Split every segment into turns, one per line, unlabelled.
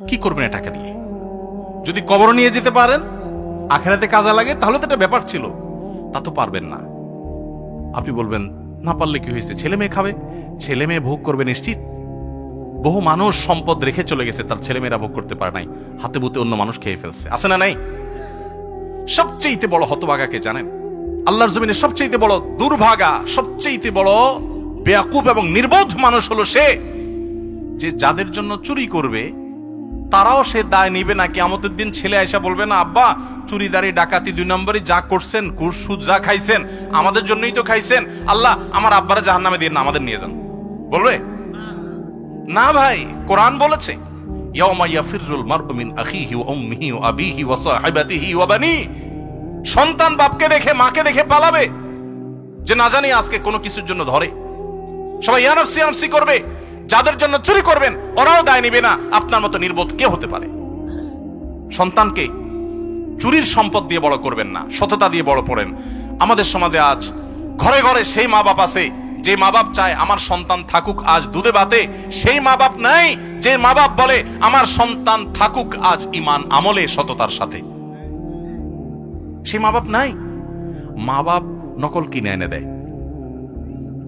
কি করবেন এ টাকা দিয়ে? যদি কবর নিয়ে যেতে পারেন, আখেরাতে কাজে লাগে, তাহলে তো একটা ব্যাপার ছিল। তা তো পারবেন না। আপনি বলবেন না পারলে কি হয়েছে, ছেলে মেয়ে খাবে, ছেলে মেয়ে ভোগ করবে নিশ্চিত। বহু মানুষ সম্পদ রেখে চলে গেছে, তার ছেলেমেয়েরা ভোগ করতে পারে নাই, হাতে বুতে অন্য মানুষ খেয়ে ফেলছে, আছে না নাই? সবচেয়ে বড় হতভাগাকে জানেন? আল্লাহর জমিনে সবচেয়ে বড় দুর্ভাগা, সবচেয়ে বড় বেয়াকুব এবং নির্বোধ মানুষ হলো সে, যে যাদের জন্য চুরি করবে তারাও সে দায় নিবে না। কিয়ামতের দিন ছেলে আয়সা বলবে না, আব্বা চুরিদারি ডাকাতি 2 নম্বরই যা করছেন, ঘুষ সুদ যা খাইছেন আমাদের জন্যই তো খাইছেন, আল্লাহ আমার আব্বারা জাহান্নামে দিয়ে না, আমাদের নিয়ে যান। বলবে না ভাই, কোরআন বলেছে ইয়াউমা ইয়াফিরুল মারউ মিন আখিহি ওয়া উম্মিহি ওয়া আবিহি ওয়া সাহিবাতিহি ওয়া বানি। সন্তান বাপকে দেখে মাকে দেখে পালাবে, যে না জানি আজকে কোনো কিছুর জন্য ধরে। সবাই ইয়া নাফসি ইয়া নাফসি করবে। যাদের জন্য চুরি করবেন ওরাও দায় নিবে না। আপনার মতো নির্বোধ কে হতে পারে? সন্তানকে চুরির সম্পদ দিয়ে বড় করবেন না, সততা দিয়ে বড় করেন। আমাদের সমাজে আজ ঘরে ঘরে সেই মা বাপ আছে যে মা বাপ চায় আমার সন্তান থাকুক আজ দুধে ভাতে, সেই মা বাপ নাই যে মা বাপ বলে আমার সন্তান থাকুক আজ ঈমান আমলে সততার সাথে। সেই মা বাপ নাই। মা বাপ নকল কিনে এনে দেয়,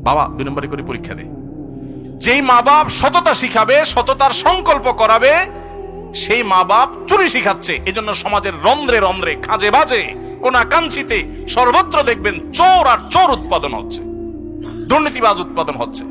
বাবা 2 নম্বরে করে পরীক্ষা দেয়। যেই মা বাপ সততা শিখাবে, সততার সংকল্প করাবে, সেই মা বাপ চুরি শিখাচ্ছে। এজন্য সমাজের রন্ধ্রে রন্ধ্রে, খাজে বাজে, কোনাকাঞ্চিতে সর্বত্র দেখবেন চোর আর চোর উৎপাদন হচ্ছে, দুর্নীতিবাজ উৎপাদন হচ্ছে।